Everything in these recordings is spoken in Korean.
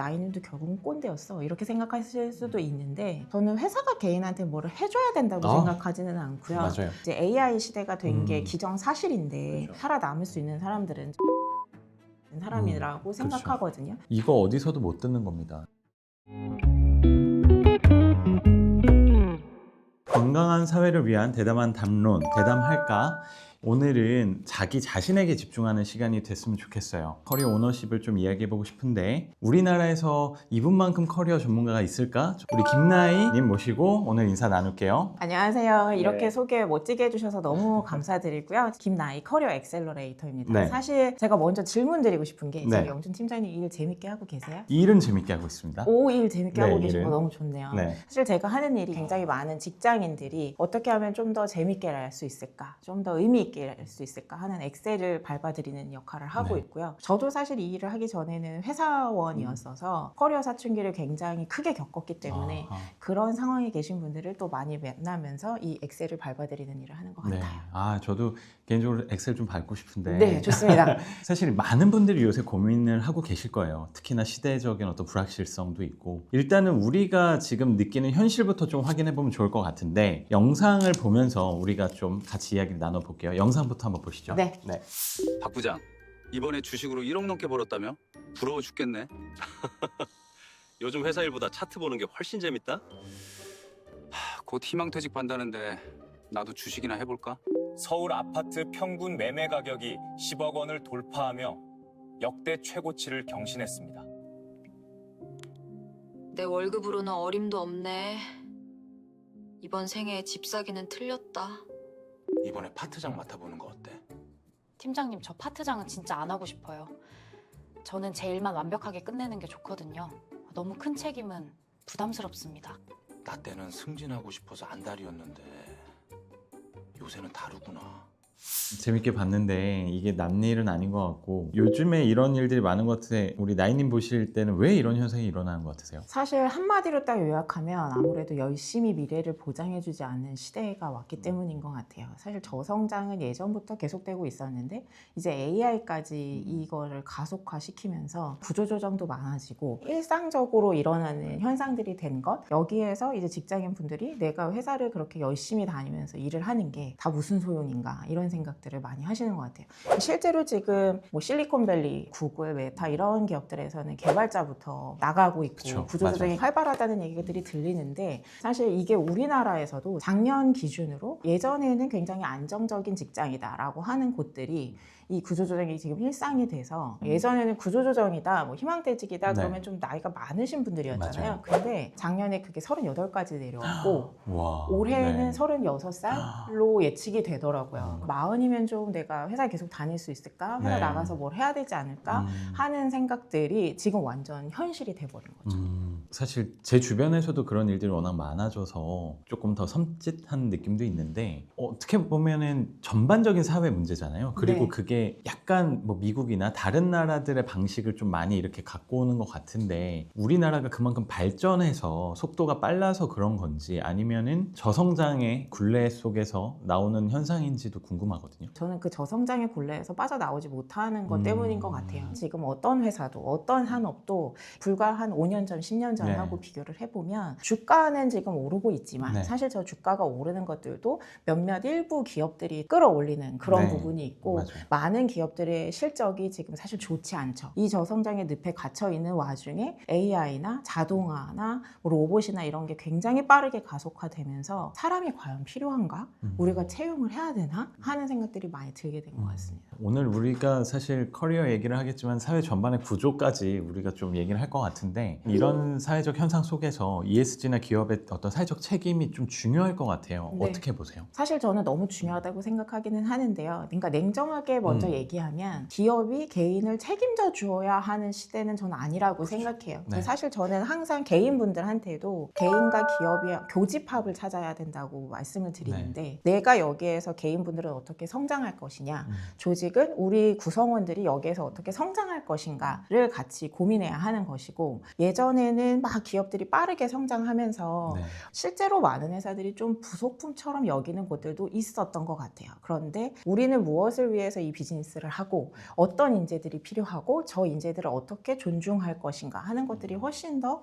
나이님도 결국은 꼰대였어 이렇게 생각하실 수도 있는데 저는 회사가 개인한테 뭐를 해줘야 된다고 생각하지는 않고요. 맞아요. 이제 AI 시대가 된 게 기정사실인데 그렇죠. 살아남을 수 있는 사람들은 사람이라고 생각하거든요. 이거 어디서도 못 듣는 겁니다. 건강한 사회를 위한 대담한 담론, 대담할까? 오늘은 자기 자신에게 집중하는 시간이 됐으면 좋겠어요. 커리어 오너십을 좀 이야기해보고 싶은데 우리나라에서 이분만큼 커리어 전문가가 있을까? 우리 김나희님 모시고 오늘 인사 나눌게요. 안녕하세요. 이렇게 네. 소개 멋지게 해주셔서 너무 감사드리고요. 김나희 커리어 엑셀러레이터입니다. 네. 사실 제가 먼저 질문 드리고 싶은 게 네. 지금 영준 팀장님 일 재밌게 하고 계세요? 일은 재밌게 하고 있습니다. 오, 일 재밌게 네, 하고 계신 거 일은. 너무 좋네요. 네. 사실 제가 하는 일이 굉장히 많은 직장인들이 어떻게 하면 좀 더 재밌게 할 수 있을까, 좀 더 의미 있게 할 수 있을까 하는 엑셀을 밟아드리는 역할을 하고 네. 있고요. 저도 사실 이 일을 하기 전에는 회사원이었어서 커리어 사춘기를 굉장히 크게 겪었기 때문에 그런 상황에 계신 분들을 또 많이 만나면서 이 엑셀을 밟아드리는 일을 하는 것 네. 같아요. 저도 개인적으로 엑셀 좀 밟고 싶은데. 네, 좋습니다. 사실 많은 분들이 요새 고민을 하고 계실 거예요. 특히나 시대적인 어떤 불확실성도 있고. 일단은 우리가 지금 느끼는 현실부터 좀 확인해 보면 좋을 것 같은데 영상을 보면서 우리가 좀 같이 이야기를 나눠볼게요. 영상부터 한번 보시죠. 네. 박 부장, 이번에 주식으로 1억 넘게 벌었다며? 부러워 죽겠네. 요즘 회사 일보다 차트 보는 게 훨씬 재밌다. 곧 희망퇴직 반다는데 나도 주식이나 해볼까? 서울 아파트 평균 매매 가격이 10억 원을 돌파하며 역대 최고치를 경신했습니다. 내 월급으로는 어림도 없네. 이번 생에 집 사기는 틀렸다. 이번에 파트장 맡아보는 거 어때? 팀장님, 저 파트장은 진짜 안 하고 싶어요. 저는 제 일만 완벽하게 끝내는 게 좋거든요. 너무 큰 책임은 부담스럽습니다. 나 때는 승진하고 싶어서 안달이었는데 요새는 다르구나. 재밌게 봤는데 이게 남일은 아닌 것 같고 요즘에 이런 일들이 많은 것 같은데 우리 나이님 보실 때는 왜 이런 현상이 일어나는 것 같으세요? 사실 한마디로 딱 요약하면 아무래도 열심히 미래를 보장해주지 않는 시대가 왔기 때문인 것 같아요. 사실 저성장은 예전부터 계속되고 있었는데 이제 AI까지 이거를 가속화시키면서 구조조정도 많아지고 일상적으로 일어나는 현상들이 된 것, 여기에서 이제 직장인 분들이 내가 회사를 그렇게 열심히 다니면서 일을 하는 게 다 무슨 소용인가 이런 생각들을 많이 하시는 것 같아요. 실제로 지금 뭐 실리콘밸리, 구글, 메타 이런 기업들에서는 개발자부터 나가고 있고 그쵸, 구조조정이 맞아요. 활발하다는 얘기들이 들리는데 사실 이게 우리나라에서도 작년 기준으로 예전에는 굉장히 안정적인 직장이다라고 하는 곳들이 이 구조조정이 지금 일상이 돼서 예전에는 구조조정이다, 뭐 희망퇴직이다 네. 그러면 좀 나이가 많으신 분들이었잖아요. 맞아요. 근데 작년에 그게 38까지 내려왔고 와, 올해는 네. 36살로 예측이 되더라고요. 40이면 좀 내가 회사에 계속 다닐 수 있을까? 회사 네. 나가서 뭘 해야 되지 않을까? 하는 생각들이 지금 완전 현실이 돼버린 거죠. 사실 제 주변에서도 그런 일들이 워낙 많아져서 조금 더 섬찟한 느낌도 있는데 어떻게 보면은 전반적인 사회 문제잖아요. 그리고 네. 그게 약간 뭐 미국이나 다른 나라들의 방식을 좀 많이 이렇게 갖고 오는 것 같은데 우리나라가 그만큼 발전해서 속도가 빨라서 그런 건지 아니면은 저성장의 굴레 속에서 나오는 현상인지도 궁금하거든요. 저는 그 저성장의 굴레에서 빠져나오지 못하는 것 때문인 것 같아요. 지금 어떤 회사도 어떤 산업도 불과 한 5년 전, 10년 전하고 네. 비교를 해보면 주가는 지금 오르고 있지만 네. 사실 저 주가가 오르는 것들도 몇몇 일부 기업들이 끌어올리는 그런 네. 부분이 있고 맞아요. 많은 기업들의 실적이 지금 사실 좋지 않죠. 이 저성장의 늪에 갇혀 있는 와중에 AI나 자동화나 로봇이나 이런 게 굉장히 빠르게 가속화되면서 사람이 과연 필요한가? 우리가 채용을 해야 되나? 하는 생각들이 많이 들게 된 것 같습니다. 오늘 우리가 사실 커리어 얘기를 하겠지만 사회 전반의 구조까지 우리가 좀 얘기를 할 것 같은데 이런 사회적 현상 속에서 ESG나 기업의 어떤 사회적 책임이 좀 중요할 것 같아요. 네. 어떻게 보세요? 사실 저는 너무 중요하다고 생각하기는 하는데요. 그러니까 냉정하게 먼저 얘기하면 기업이 개인을 책임져 주어야 하는 시대는 저는 아니라고 생각해요. 네. 사실 저는 항상 개인분들한테도 개인과 기업이 교집합을 찾아야 된다고 말씀을 드리는데 내가 여기에서 개인분들은 어떻게 성장할 것이냐, 조직은 우리 구성원들이 여기에서 어떻게 성장할 것인가를 같이 고민해야 하는 것이고 예전에는 막 기업들이 빠르게 성장하면서 네. 실제로 많은 회사들이 좀 부속품처럼 여기는 곳들도 있었던 것 같아요. 그런데 우리는 무엇을 위해서 이 비즈니스 비즈니스를 하고 어떤 인재들이 필요하고 저 인재들을 어떻게 존중할 것인가 하는 것들이 훨씬 더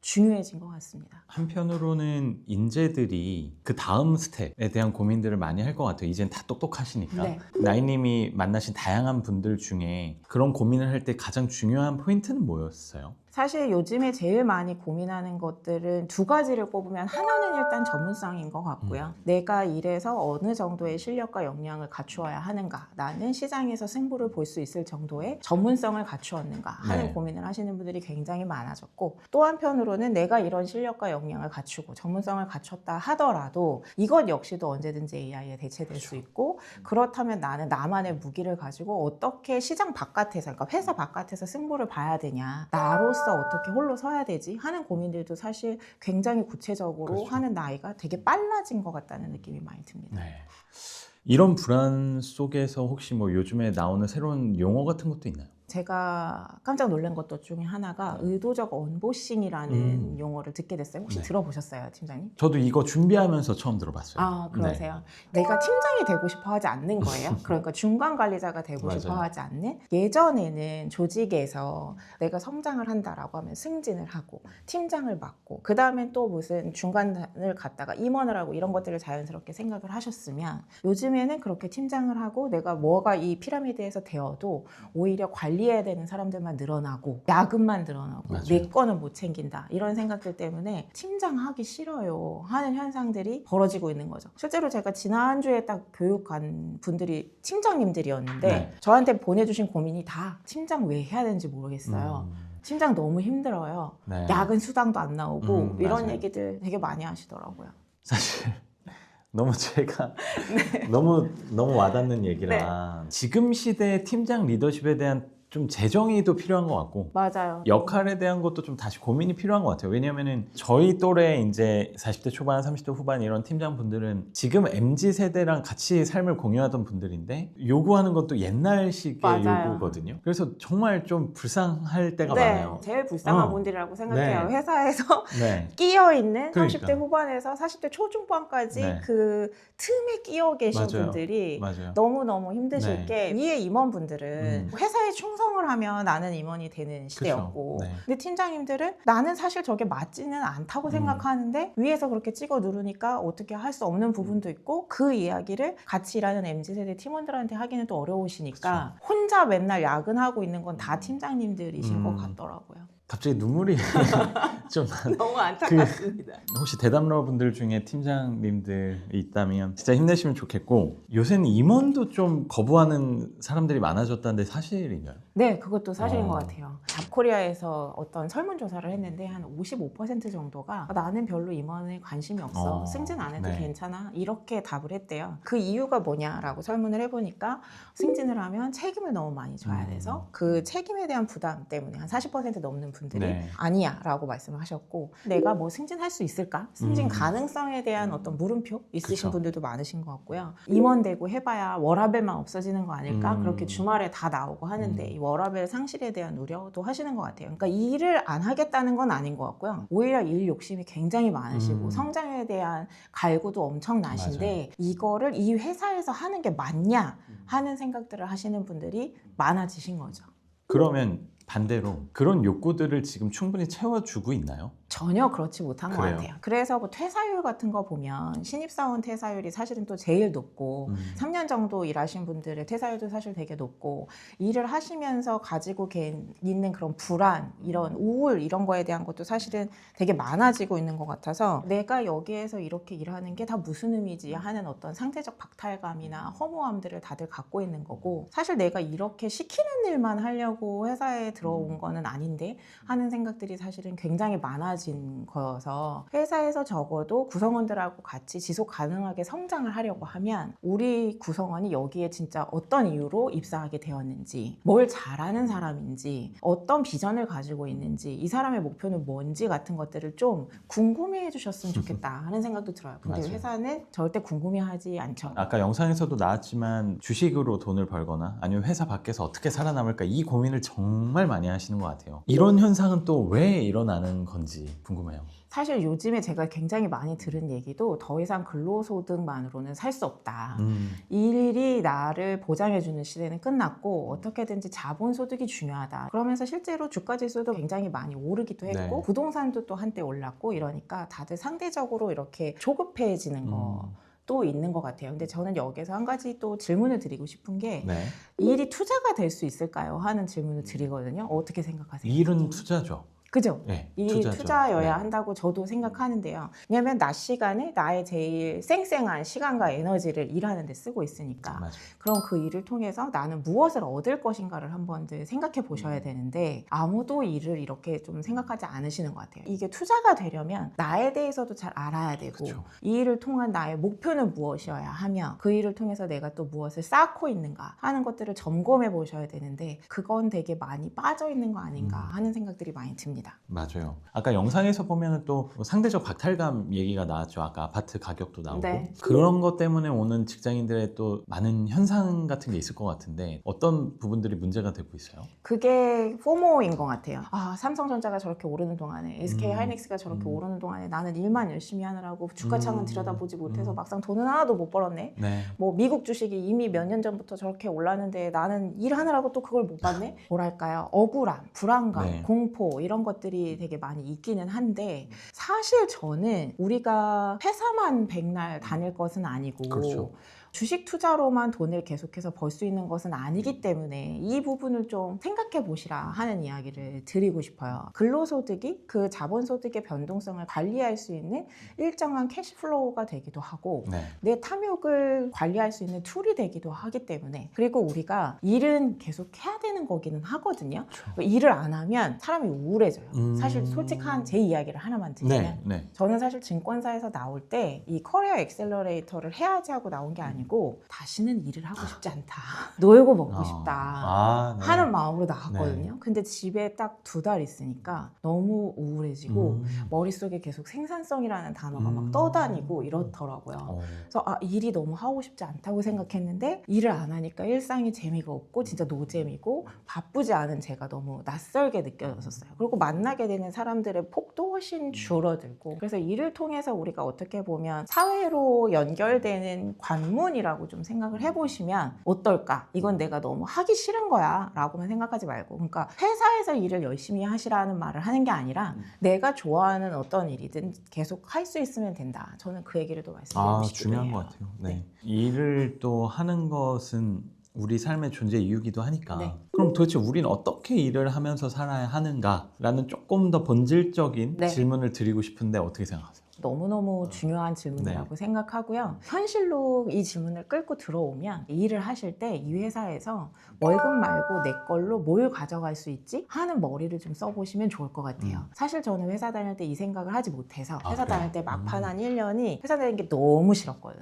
중요해진 것 같습니다. 한편으로는 인재들이 그 다음 스텝에 대한 고민들을 많이 할 것 같아요. 이젠 다 똑똑하시니까. 네. 나이님이 만나신 다양한 분들 중에 그런 고민을 할 때 가장 중요한 포인트는 뭐였어요? 사실 요즘에 제일 많이 고민하는 것들은 두 가지를 꼽으면 하나는 일단 전문성인 것 같고요. 내가 일해서 어느 정도의 실력과 역량을 갖추어야 하는가, 나는 시장에서 승부를 볼 수 있을 정도의 전문성을 갖추었는가 하는 네. 고민을 하시는 분들이 굉장히 많아졌고, 또 한편으로는 내가 이런 실력과 역량을 갖추고 전문성을 갖췄다 하더라도 이것 역시도 언제든지 AI에 대체될 수 있고, 그렇다면 나는 나만의 무기를 가지고 어떻게 시장 바깥에서, 그러니까 회사 바깥에서 승부를 봐야 되냐, 나로서 어떻게 홀로 서야 되지 하는 고민들도 사실 굉장히 구체적으로 그렇죠. 하는 나이가 되게 빨라진 것 같다는 느낌이 많이 듭니다. 네. 이런 불안 속에서 혹시 뭐 요즘에 나오는 새로운 용어 같은 것도 있나요? 제가 깜짝 놀란 것도 중에 하나가 의도적 언보싱이라는 용어를 듣게 됐어요. 혹시 네. 들어보셨어요, 팀장님? 저도 이거 준비하면서 처음 들어봤어요. 아, 그러세요? 내가 팀장이 되고 싶어 하지 않는 거예요. 그러니까 중간 관리자가 되고 맞아요. 싶어 하지 않는. 예전에는 조직에서 내가 성장을 한다라고 하면 승진을 하고 팀장을 맡고 그 다음에 또 무슨 중간을 갔다가 임원을 하고 이런 것들을 자연스럽게 생각을 하셨으면, 요즘에는 그렇게 팀장을 하고 내가 뭐가 이 피라미드에서 되어도 오히려 관리해야 되는 사람들만 늘어나고 야근만 늘어나고 맞아요. 내 거는 못 챙긴다 이런 생각들 때문에 팀장 하기 싫어요 하는 현상들이 벌어지고 있는 거죠. 실제로 제가 지난주에 딱 교육한 분들이 팀장님들이었는데 네. 저한테 보내주신 고민이 다 팀장 왜 해야 되는지 모르겠어요. 팀장 너무 힘들어요. 네. 야근 수당도 안 나오고 이런 맞아요. 얘기들 되게 많이 하시더라고요. 사실 너무 제가 너무 와닿는 얘기라 지금 시대의 팀장 리더십에 대한 좀 재정의도 필요한 것 같고 맞아요. 역할에 대한 것도 좀 다시 고민이 필요한 것 같아요. 왜냐면은 저희 또래 이제 40대 초반, 30대 후반 이런 팀장분들은 지금 MZ 세대랑 같이 삶을 공유하던 분들인데 요구하는 것도 옛날식의 맞아요. 요구거든요. 그래서 정말 좀 불쌍할 때가 네, 많아요. 제일 불쌍한 어. 분들이라고 생각해요. 네. 회사에서 네. 끼어 있는 그러니까. 30대 후반에서 40대 초중반까지 네. 그 틈에 끼어 계신 맞아요. 분들이 맞아요. 너무너무 힘드실 네. 게, 위에 임원분들은 회사에 충성을 하면 나는 임원이 되는 시대였고, 네. 근데 팀장님들은 나는 사실 저게 맞지는 않다고 생각하는데 위에서 그렇게 찍어 누르니까 어떻게 할 수 없는 부분도 있고, 그 이야기를 같이 일하는 MZ세대 팀원들한테 하기는 또 어려우시니까 혼자 맨날 야근하고 있는 건 다 팀장님들이신 것 같더라고요. 갑자기 눈물이 좀 너무 안타깝습니다. 혹시 대담러분들 중에 팀장님들 있다면 진짜 힘내시면 좋겠고, 요새는 임원도 좀 거부하는 사람들이 많아졌다는데 사실인가요? 네, 그것도 사실인 어. 것 같아요. 잡코리아에서 어떤 설문조사를 했는데 한 55% 정도가 나는 별로 임원에 관심이 없어. 승진 안 해도 네. 괜찮아. 이렇게 답을 했대요. 그 이유가 뭐냐라고 설문을 해보니까 승진을 하면 책임을 너무 많이 져야 돼서 그 책임에 대한 부담 때문에 한 40% 넘는 분들이 네. 아니야 라고 말씀을 하셨고, 내가 뭐 승진할 수 있을까? 승진 음. 가능성에 대한 어떤 물음표 있으신 그쵸. 분들도 많으신 것 같고요. 임원 되고 해봐야 워라밸만 없어지는 거 아닐까? 음. 그렇게 주말에 다 나오고 하는데 이 워라밸 상실에 대한 우려도 하시는 것 같아요. 그러니까 일을 안 하겠다는 건 아닌 것 같고요. 오히려 일 욕심이 굉장히 많으시고 성장에 대한 갈구도 엄청 나신데, 맞아요. 이거를 이 회사에서 하는 게 맞냐 하는 생각들을 하시는 분들이 많아지신 거죠. 그러면 반대로 그런 욕구들을 지금 충분히 채워주고 있나요? 전혀 그렇지 못한 것 그래요? 같아요. 그래서 뭐 퇴사율 같은 거 보면 신입사원 퇴사율이 사실은 또 제일 높고 3년 정도 일하신 분들의 퇴사율도 사실 되게 높고, 일을 하시면서 가지고 있는 그런 불안, 이런 우울 이런 거에 대한 것도 사실은 되게 많아지고 있는 것 같아서, 내가 여기에서 이렇게 일하는 게 다 무슨 의미지 하는 어떤 상대적 박탈감이나 허무함들을 다들 갖고 있는 거고, 사실 내가 이렇게 시키는 일만 하려고 회사에 들어온 거는 아닌데 하는 생각들이 사실은 굉장히 많아진 거여서, 회사에서 적어도 구성원들하고 같이 지속 가능하게 성장을 하려고 하면 우리 구성원이 여기에 진짜 어떤 이유로 입사하게 되었는지, 뭘 잘하는 사람인지, 어떤 비전을 가지고 있는지, 이 사람의 목표는 뭔지 같은 것들을 좀 궁금해해 주셨으면 좋겠다 하는 생각도 들어요. 근데 맞아요. 회사는 절대 궁금해하지 않죠. 아까 영상에서도 나왔지만 주식으로 돈을 벌거나 아니면 회사 밖에서 어떻게 살아남을까, 이 고민을 정말 많이 하시는 것 같아요. 이런 현상은 또 왜 일어나는 건지 궁금해요. 사실 요즘에 제가 굉장히 많이 들은 얘기도 더 이상 근로소득만으로는 살 수 없다. 이 일이 나를 보장해주는 시대는 끝났고 어떻게든지 자본소득이 중요하다. 그러면서 실제로 주가지수도 굉장히 많이 오르기도 했고 네. 부동산도 또 한때 올랐고 이러니까 다들 상대적으로 이렇게 조급해지는 거 또 있는 것 같아요. 근데 저는 여기서 한 가지 또 질문을 드리고 싶은 게 이 네. 일이 투자가 될 수 있을까요? 하는 질문을 드리거든요. 어떻게 생각하세요? 일은 투자죠. 그죠? 네, 이 투자죠. 투자여야 네. 한다고 저도 생각하는데요. 왜냐하면 낮 시간에 나의 제일 쌩쌩한 시간과 에너지를 일하는 데 쓰고 있으니까. 맞아요. 그럼 그 일을 통해서 나는 무엇을 얻을 것인가를 한번들 생각해 보셔야 되는데 아무도 일을 이렇게 좀 생각하지 않으시는 것 같아요. 이게 투자가 되려면 나에 대해서도 잘 알아야 되고 그쵸. 이 일을 통한 나의 목표는 무엇이어야 하며 그 일을 통해서 내가 또 무엇을 쌓고 있는가 하는 것들을 점검해 보셔야 되는데 그건 되게 많이 빠져 있는 거 아닌가 하는 생각들이 많이 듭니다. 맞아요. 아까 영상에서 보면은 또 상대적 박탈감 얘기가 나왔죠. 아까 아파트 가격도 나오고. 네. 그런 것 때문에 오는 직장인들의 또 많은 현상 같은 게 있을 것 같은데 어떤 부분들이 문제가 되고 있어요? 그게 포모인 것 같아요. 아, 삼성전자가 저렇게 오르는 동안에 SK 음. 하이닉스가 저렇게 오르는 동안에 나는 일만 열심히 하느라고 주가창은 들여다보지 못해서 음. 막상 돈은 하나도 못 벌었네. 네. 뭐 미국 주식이 이미 몇 년 전부터 저렇게 올랐는데 나는 일하느라고 또 그걸 못 봤네? 뭐랄까요? 억울함, 불안감, 네. 공포 이런 것들이 되게 많이 있기는 한데 사실 저는 우리가 회사만 백날 다닐 것은 아니고 그렇죠. 주식 투자로만 돈을 계속해서 벌 수 있는 것은 아니기 때문에 이 부분을 좀 생각해 보시라 하는 이야기를 드리고 싶어요. 근로소득이 그 자본소득의 변동성을 관리할 수 있는 일정한 캐시플로우가 되기도 하고 네. 내 탐욕을 관리할 수 있는 툴이 되기도 하기 때문에 그리고 우리가 일은 계속 해야 되는 거기는 하거든요. 일을 안 하면 사람이 우울해져요. 사실 솔직한 제 이야기를 하나만 드리면 네. 네. 저는 사실 증권사에서 나올 때 이 커리어 엑셀러레이터를 해야지 하고 나온 게 아니고 다시는 일을 하고 싶지 않다. 놀고 먹고 싶다. 네. 하는 마음으로 나왔거든요. 근데 집에 딱 2달 있으니까 너무 우울해지고 머릿속에 계속 생산성이라는 단어가 막 떠다니고 이렇더라고요. 그래서 아, 일이 너무 하고 싶지 않다고 생각했는데 일을 안 하니까 일상이 재미가 없고 진짜 노잼이고 바쁘지 않은 제가 너무 낯설게 느껴졌었어요. 그리고 만나게 되는 사람들의 폭도 훨씬 줄어들고 그래서 일을 통해서 우리가 어떻게 보면 사회로 연결되는 관문이라고 좀 생각을 해보시면 어떨까? 이건 내가 너무 하기 싫은 거야 라고만 생각하지 말고 그러니까 회사에서 일을 열심히 하시라는 말을 하는 게 아니라 내가 좋아하는 어떤 일이든 계속 할 수 있으면 된다. 저는 그 얘기를 또 말씀드리고 싶거든요. 중요한 것 같아요. 네. 일을 또 하는 것은 우리 삶의 존재 이유기도 하니까 네. 그럼 도대체 우리는 어떻게 일을 하면서 살아야 하는가라는 조금 더 본질적인 네. 질문을 드리고 싶은데 어떻게 생각하세요? 너무너무 중요한 질문이라고 생각하고요. 현실로 이 질문을 끌고 들어오면 일을 하실 때 이 회사에서 월급 말고 내 걸로 뭘 가져갈 수 있지? 하는 머리를 좀 써보시면 좋을 것 같아요. 사실 저는 회사 다닐 때 이 생각을 하지 못해서 회사 다닐 때 막판 한 1년이 회사 다니는 게 너무 싫었거든요.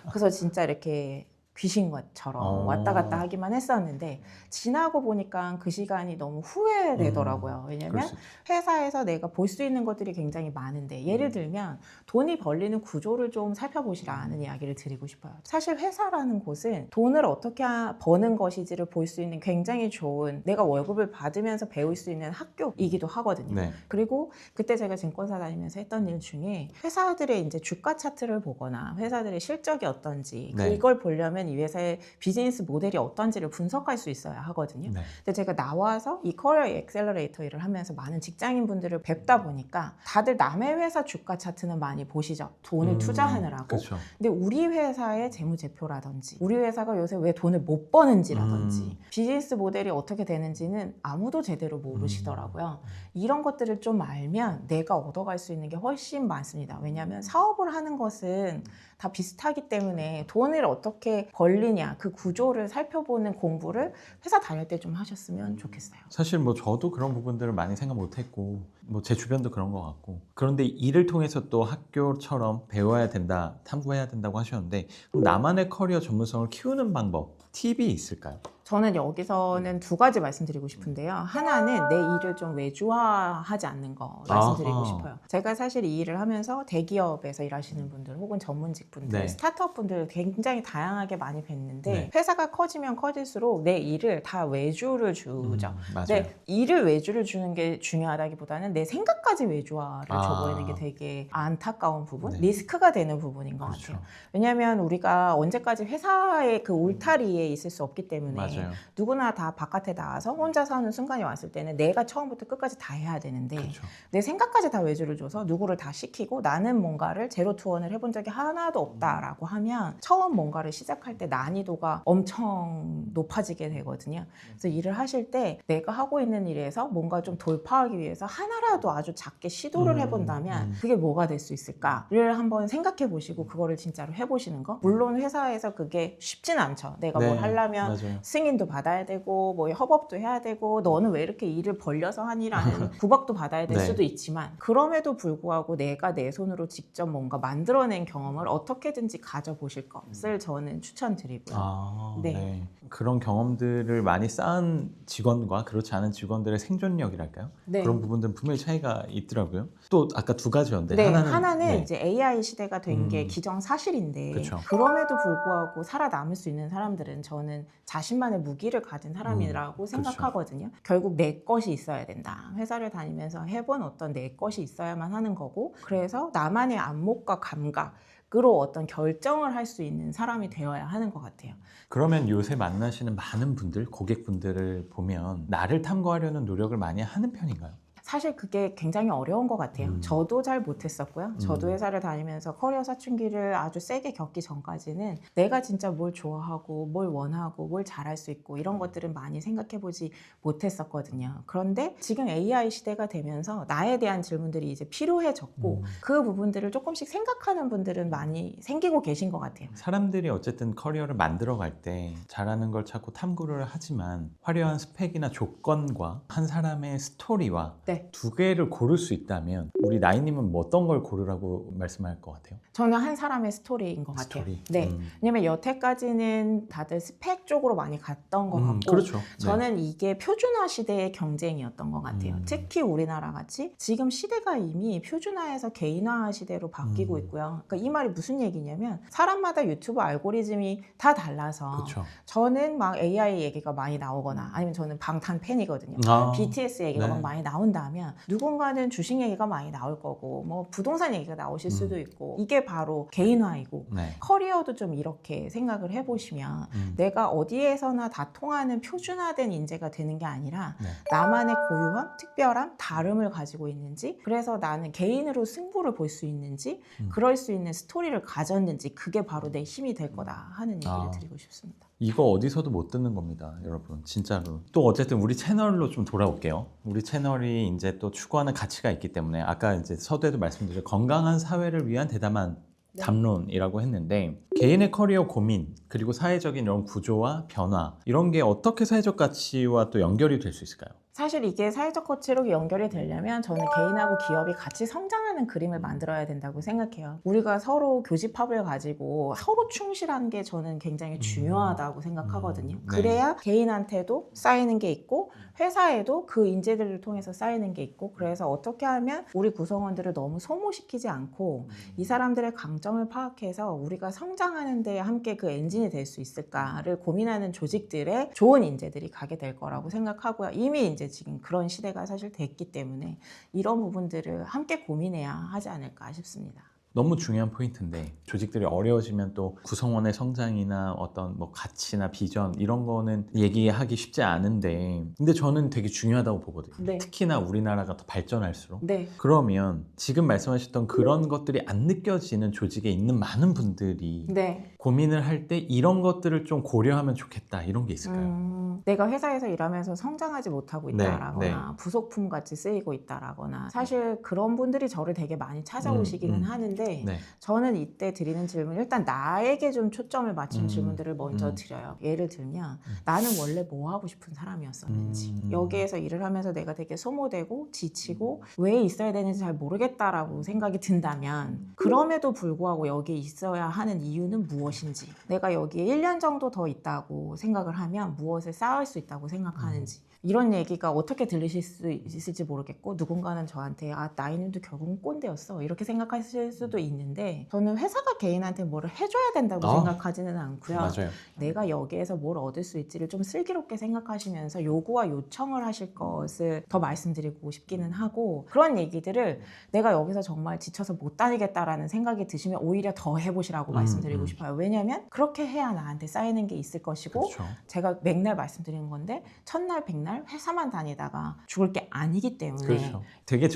그래서 진짜 이렇게 귀신 것처럼 왔다 갔다 하기만 했었는데 지나고 보니까 그 시간이 너무 후회되더라고요. 왜냐면 회사에서 내가 볼 수 있는 것들이 굉장히 많은데 예를 들면 돈이 벌리는 구조를 좀 살펴보시라는 이야기를 드리고 싶어요. 사실 회사라는 곳은 돈을 어떻게 버는 것이지를 볼 수 있는 굉장히 좋은 내가 월급을 받으면서 배울 수 있는 학교이기도 하거든요. 네. 그리고 그때 제가 증권사 다니면서 했던 일 중에 회사들의 이제 주가 차트를 보거나 회사들의 실적이 어떤지 네. 그걸 보려면 이 회사의 비즈니스 모델이 어떤지를 분석할 수 있어야 하거든요. 네. 근데 제가 나와서 이 커리어 엑셀러레이터 일을 하면서 많은 직장인 분들을 뵙다 보니까 다들 남의 회사 주가 차트는 많이 보시죠. 돈을 투자하느라고. 그렇죠. 근데 우리 회사의 재무제표라든지 우리 회사가 요새 왜 돈을 못 버는지라든지 비즈니스 모델이 어떻게 되는지는 아무도 제대로 모르시더라고요. 이런 것들을 좀 알면 내가 얻어갈 수 있는 게 훨씬 많습니다. 왜냐하면 사업을 하는 것은 다 비슷하기 때문에 돈을 어떻게 벌리냐 그 구조를 살펴보는 공부를 회사 다닐 때 좀 하셨으면 좋겠어요. 사실 뭐 저도 그런 부분들을 많이 생각 못했고 뭐 제 주변도 그런 것 같고 그런데 일을 통해서 또 학교처럼 배워야 된다, 탐구해야 된다고 하셨는데 그럼 나만의 커리어 전문성을 키우는 방법, 팁이 있을까요? 저는 여기서는 두 가지 말씀드리고 싶은데요. 하나는 내 일을 좀 외주화하지 않는 거 말씀드리고 아하. 싶어요. 제가 사실 이 일을 하면서 대기업에서 일하시는 분들 혹은 전문직 분들, 네. 스타트업 분들 굉장히 다양하게 많이 뵀는데 네. 회사가 커지면 커질수록 내 일을 다 외주를 주죠. 맞아요. 내 일을 외주를 주는 게 중요하다기보다는 내 생각까지 외주화를 아. 줘버리는 게 되게 안타까운 부분, 네. 리스크가 되는 부분인 것 그렇죠. 같아요. 왜냐하면 우리가 언제까지 회사의 그 울타리에 있을 수 없기 때문에 맞아요. 누구나 다 바깥에 나와서 혼자 사는 순간이 왔을 때는 내가 처음부터 끝까지 다 해야 되는데 그렇죠. 내 생각까지 다 외주를 줘서 누구를 다 시키고 나는 뭔가를 제로 투원을 해본 적이 하나도 없다라고 하면 처음 뭔가를 시작할 때 난이도가 엄청 높아지게 되거든요. 그래서 일을 하실 때 내가 하고 있는 일에서 뭔가 좀 돌파하기 위해서 하나라도 아주 작게 시도를 해본다면 그게 뭐가 될 수 있을까를 한번 생각해 보시고 그거를 진짜로 해보시는 거. 물론 회사에서 그게 쉽진 않죠. 내가 네, 뭘 하려면 맞아요. 승인도 받아야 되고 뭐 협업도 해야 되고 너는 왜 이렇게 일을 벌려서 하니라는 구박도 받아야 될 네. 수도 있지만 그럼에도 불구하고 내가 내 손으로 직접 뭔가 만들어낸 경험을 어떻게든지 가져보실 것을 저는 추천드리고요. 아, 네. 네. 그런 경험들을 많이 쌓은 직원과 그렇지 않은 직원들의 생존력이랄까요? 네. 그런 부분들은 분명히 차이가 있더라고요. 또 아까 두 가지였는데 네, 하나는, 하나는 네. 이제 AI 시대가 된 게 음. 기정사실인데 그쵸. 그럼에도 불구하고 살아남을 수 있는 사람들은 저는 자신만의 무기를 가진 사람이라고 생각하거든요. 결국 내 것이 있어야 된다. 회사를 다니면서 해본 어떤 내 것이 있어야만 하는 거고 그래서 나만의 안목과 감각으로 어떤 결정을 할 수 있는 사람이 되어야 하는 것 같아요. 그러면 요새 만나시는 많은 분들, 고객분들을 보면 나를 탐구하려는 노력을 많이 하는 편인가요? 사실 그게 굉장히 어려운 것 같아요. 저도 잘 못했었고요. 저도 회사를 다니면서 커리어 사춘기를 아주 세게 겪기 전까지는 내가 진짜 뭘 좋아하고 뭘 원하고 뭘 잘할 수 있고 이런 것들은 많이 생각해보지 못했었거든요. 그런데 지금 AI 시대가 되면서 나에 대한 질문들이 이제 필요해졌고 그 부분들을 조금씩 생각하는 분들은 많이 생기고 계신 것 같아요. 사람들이 어쨌든 커리어를 만들어 갈 때 잘하는 걸 찾고 탐구를 하지만 화려한 스펙이나 조건과 한 사람의 스토리와 네. 두 개를 고를 수 있다면 우리 나이님은 뭐 어떤 걸 고르라고 말씀할 것 같아요? 저는 한 사람의 스토리인 것 같아요. 스토리. 네. 왜냐면 여태까지는 다들 스펙 쪽으로 많이 갔던 것 같고 그렇죠. 저는 이게 표준화 시대의 경쟁이었던 것 같아요. 특히 우리나라 같이 지금 시대가 이미 표준화에서 개인화 시대로 바뀌고 있고요. 그러니까 이 말이 무슨 얘기냐면 사람마다 유튜브 알고리즘이 다 달라서 그렇죠. 저는 막 AI 얘기가 많이 나오거나 아니면 저는 방탄 팬이거든요. 아, BTS 얘기가 네. 막 많이 나온다면 누군가는 주식 얘기가 많이 나올 거고 뭐 부동산 얘기가 나오실 수도 있고 이게 바로 개인화이고 네. 커리어도 좀 이렇게 생각을 해보시면 내가 어디에서나 다 통하는 표준화된 인재가 되는 게 아니라 네. 나만의 고유함, 특별함, 다름을 가지고 있는지 그래서 나는 개인으로 승부를 볼 수 있는지 그럴 수 있는 스토리를 가졌는지 그게 바로 내 힘이 될 거다 하는 얘기를 아. 드리고 싶습니다. 이거 어디서도 못 듣는 겁니다, 여러분. 진짜로. 또 어쨌든 우리 채널로 좀 돌아올게요. 우리 채널이 이제 또 추구하는 가치가 있기 때문에 아까 이제 서두에도 말씀드린 건강한 사회를 위한 대담한 담론이라고 했는데 개인의 커리어 고민 그리고 사회적인 이런 구조와 변화 이런 게 어떻게 사회적 가치와 또 연결이 될 수 있을까요? 사실 이게 사회적 가치로 연결이 되려면 저는 개인하고 기업이 같이 성장하는 그림을 만들어야 된다고 생각해요. 우리가 서로 교집합을 가지고 서로 충실한 게 저는 굉장히 중요하다고 생각하거든요. 네. 그래야 개인한테도 쌓이는 게 있고 회사에도 그 인재들을 통해서 쌓이는 게 있고 그래서 어떻게 하면 우리 구성원들을 너무 소모시키지 않고 이 사람들의 강점을 파악해서 우리가 성장하는 데 함께 그 엔진이 될 수 있을까를 고민하는 조직들의 좋은 인재들이 가게 될 거라고 생각하고요. 이미 이제 지금 그런 시대가 사실 됐기 때문에 이런 부분들을 함께 고민해야 하지 않을까 싶습니다. 너무 중요한 포인트인데 조직들이 어려워지면 또 구성원의 성장이나 어떤 뭐 가치나 비전 이런 거는 얘기하기 쉽지 않은데 근데 저는 되게 중요하다고 보거든요. 네. 특히나 우리나라가 더 발전할수록 네. 그러면 지금 말씀하셨던 그런 것들이 안 느껴지는 조직에 있는 많은 분들이 네. 고민을 할 때 이런 것들을 좀 고려하면 좋겠다 이런 게 있을까요? 내가 회사에서 일하면서 성장하지 못하고 네, 있다라거나 부속품 같이 쓰이고 있다라거나 사실 그런 분들이 저를 되게 많이 찾아오시기는 하는데 하는데 네. 저는 이때 드리는 질문 일단 나에게 좀 초점을 맞춘 음, 질문들을 먼저 음. 드려요. 예를 들면 나는 원래 뭐 하고 싶은 사람이었었는지 여기에서 일을 하면서 내가 되게 소모되고 지치고 왜 있어야 되는지 잘 모르겠다라고 생각이 든다면 그럼에도 불구하고 여기에 있어야 하는 이유는 무엇인지 내가 여기에 1년 정도 더 있다고 생각을 하면 무엇을 쌓을 수 있다고 생각하는지 이런 얘기가 어떻게 들리실 수 있을지 모르겠고 누군가는 저한테 아 나이님도 결국은 꼰대였어 이렇게 생각하실 수도 있는데 저는 회사가 개인한테 뭐를 해줘야 된다고 생각하지는 않고요. 맞아요. 내가 여기에서 뭘 얻을 수 있지를 좀 슬기롭게 생각하시면서 요구와 요청을 하실 것을 더 말씀드리고 싶기는 하고 그런 얘기들을 내가 여기서 정말 지쳐서 못 다니겠다라는 생각이 드시면 오히려 더 해보시라고 말씀드리고 싶어요. 왜냐하면 그렇게 해야 나한테 쌓이는 게 있을 것이고 그렇죠. 제가 맥날 말씀드리는 건데 첫날 백날 회사만 다니다가 죽을 게 아니기 때문에 그렇죠. 되게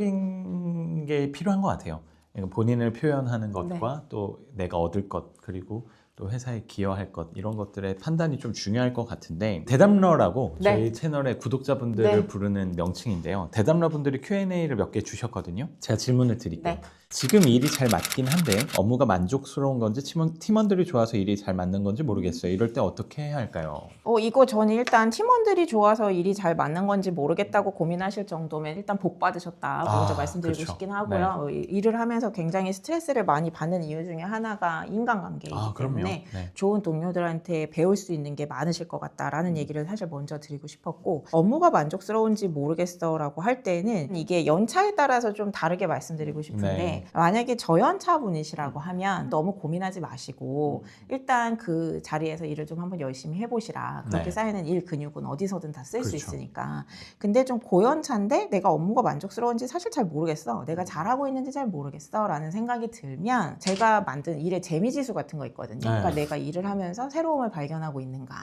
전략적인 게 필요한 것 같아요. 그러니까 본인을 표현하는 것과 또 내가 얻을 것 그리고 또 회사에 기여할 것 이런 것들의 판단이 좀 중요할 것 같은데 대담러라고 네. 저희 채널의 구독자분들을 네. 부르는 명칭인데요. 대담러분들이 Q&A를 몇 개 주셨거든요. 제가 질문을 드릴게요. 네. 지금 일이 잘 맞긴 한데 업무가 만족스러운 건지 팀원들이 좋아서 일이 잘 맞는 건지 모르겠어요. 이럴 때 어떻게 해야 할까요? 이거 저는 일단 팀원들이 좋아서 일이 잘 맞는 건지 모르겠다고 고민하실 정도면 일단 복 받으셨다 먼저 말씀드리고 그렇죠. 싶긴 하고요. 일을 하면서 굉장히 스트레스를 많이 받는 이유 중에 하나가 인간관계이기 때문에 네. 좋은 동료들한테 배울 수 있는 게 많으실 것 같다라는 얘기를 사실 먼저 드리고 싶었고 업무가 만족스러운지 모르겠어라고 할 때는 이게 연차에 따라서 좀 다르게 말씀드리고 싶은데 네. 만약에 저연차 분이시라고 하면 너무 고민하지 마시고 일단 그 자리에서 일을 좀 한번 열심히 해보시라. 그렇게 네. 쌓이는 일 근육은 어디서든 다 쓸 수 그렇죠. 있으니까. 근데 좀 고연차인데 내가 업무가 만족스러운지 사실 잘 모르겠어. 내가 잘하고 있는지 잘 모르겠어 라는 생각이 들면 제가 만든 일의 재미지수 같은 거 있거든요. 그러니까 내가 일을 하면서 새로움을 발견하고 있는가,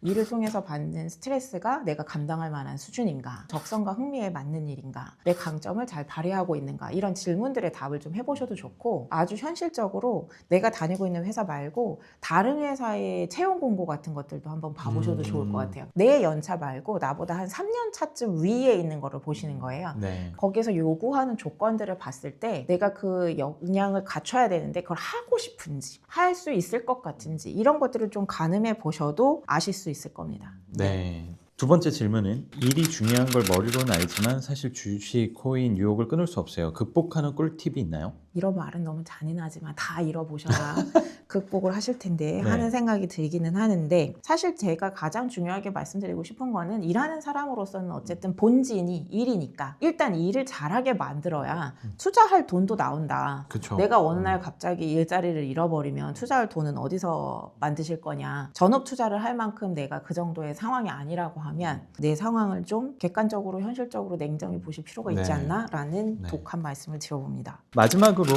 일을 통해서 받는 스트레스가 내가 감당할 만한 수준인가, 적성과 흥미에 맞는 일인가, 내 강점을 잘 발휘하고 있는가 이런 질문들의 답을 좀 해보셔도 좋고 아주 현실적으로 내가 다니고 있는 회사 말고 다른 회사의 채용 공고 같은 것들도 한번 봐보셔도 좋을 것 같아요. 내 연차 말고 나보다 한 3년 차쯤 위에 있는 거를 보시는 거예요. 네. 거기서 요구하는 조건들을 봤을 때 내가 그 역량을 갖춰야 되는데 그걸 하고 싶은지 할 수 있을 것 같은지 이런 것들을 좀 가늠해 보셔도 아실 수 있을 겁니다. 네. 두 번째 질문은 일이 중요한 걸 머리로는 알지만 사실 주식, 코인, 유혹을 끊을 수 없어요. 극복하는 꿀팁이 있나요? 이런 말은 너무 잔인하지만 다 잃어보셔야 극복을 하실 텐데 네. 하는 생각이 들기는 하는데 사실 제가 가장 중요하게 말씀드리고 싶은 거는 일하는 사람으로서는 어쨌든 본진이 일이니까 일단 일을 잘하게 만들어야 투자할 돈도 나온다. 그렇죠. 내가 어느 날 갑자기 일자리를 잃어버리면 투자할 돈은 어디서 만드실 거냐. 전업 투자를 할 만큼 내가 그 정도의 상황이 아니라고 하면 내 상황을 좀 객관적으로 현실적으로 냉정히 보실 필요가 있지 네. 않나라는 네. 독한 말씀을 드려봅니다. 마지막으로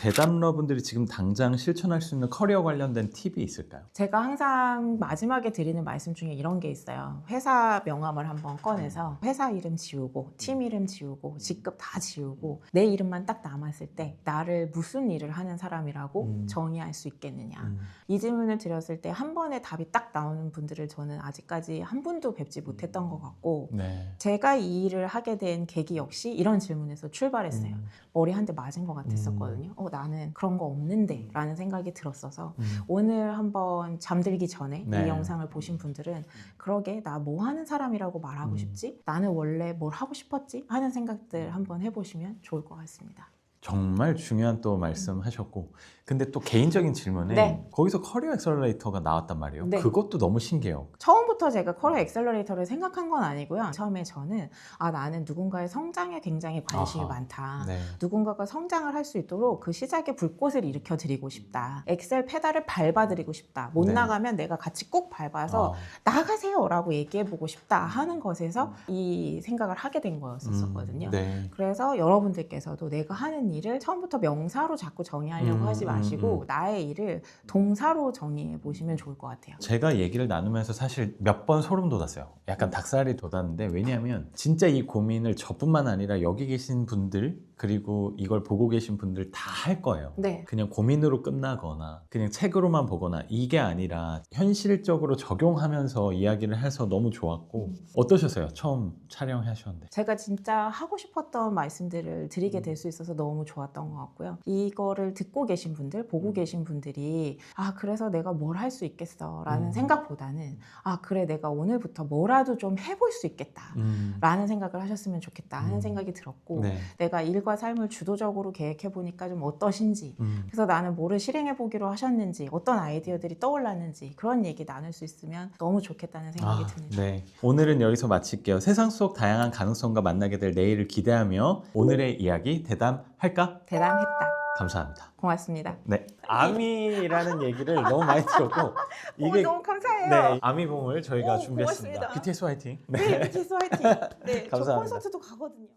대담러분들이 지금 당장 실천할 수 있는 커리어 관련된 팁이 있을까요? 제가 항상 마지막에 드리는 말씀 중에 이런 게 있어요. 회사 명함을 한번 꺼내서 회사 이름 지우고 팀 이름 지우고 직급 다 지우고 내 이름만 딱 남았을 때 나를 무슨 일을 하는 사람이라고 정의할 수 있겠느냐. 이 질문을 드렸을 때 한 번에 답이 딱 나오는 분들을 저는 아직까지 한 분도 뵙지 못했던 것 같고 네. 제가 이 일을 하게 된 계기 역시 이런 질문에서 출발했어요. 머리 한 대 맞은 것 같았었거든요. 나는 그런 거 없는데 라는 생각이 들었어서 오늘 한번 잠들기 전에 네. 이 영상을 보신 분들은 그러게 나 뭐 하는 사람이라고 말하고 싶지? 나는 원래 뭘 하고 싶었지? 하는 생각들 한번 해보시면 좋을 것 같습니다. 정말 중요한 또 말씀하셨고 근데 또 개인적인 질문에 네. 거기서 커리어 액셀러레이터가 나왔단 말이에요. 네. 그것도 너무 신기해요. 처음부터 제가 커리어 액셀러레이터를 생각한 건 아니고요. 처음에 저는 나는 누군가의 성장에 굉장히 관심이 아하. 많다. 네. 누군가가 성장을 할 수 있도록 그 시작에 불꽃을 일으켜 드리고 싶다. 엑셀 페달을 밟아 드리고 싶다. 못 네. 나가면 내가 같이 꼭 밟아서 나가세요 라고 얘기해 보고 싶다 하는 것에서 이 생각을 하게 된 거였었거든요. 네. 그래서 여러분들께서도 내가 하는 일을 처음부터 명사로 자꾸 정의하려고 하지 마시고 나의 일을 동사로 정의해 보시면 좋을 것 같아요. 제가 얘기를 나누면서 사실 몇 번 소름 돋았어요. 약간 닭살이 돋았는데 왜냐하면 진짜 이 고민을 저뿐만 아니라 여기 계신 분들 그리고 이걸 보고 계신 분들 다 할 거예요. 네. 그냥 고민으로 끝나거나 그냥 책으로만 보거나 이게 아니라 현실적으로 적용하면서 이야기를 해서 너무 좋았고 어떠셨어요? 처음 촬영하셨는데. 제가 진짜 하고 싶었던 말씀들을 드리게 될 수 있어서 너무 너무 좋았던 것 같고요. 이거를 듣고 계신 분들, 보고 계신 분들이 아 그래서 내가 뭘 할 수 있겠어 라는 생각보다는 아 그래 내가 오늘부터 뭐라도 좀 해볼 수 있겠다 라는 생각을 하셨으면 좋겠다 하는 생각이 들었고 네. 내가 일과 삶을 주도적으로 계획해보니까 좀 어떠신지 그래서 나는 뭐를 실행해보기로 하셨는지 어떤 아이디어들이 떠올랐는지 그런 얘기 나눌 수 있으면 너무 좋겠다는 생각이 듭니다. 네. 오늘은 여기서 마칠게요. 세상 속 다양한 가능성과 만나게 될 내일을 기대하며 오늘의 이야기 대담할까? 대담했다. 감사합니다. 고맙습니다. 네. 아미라는 얘기를 너무 많이 들었고 이게 너무 감사해요. 네, 아미봉을 저희가 오, 준비했습니다. 고맙습니다. BTS 화이팅. 네, BTS 화이팅. 네, 저 감사합니다. 콘서트도 가거든요.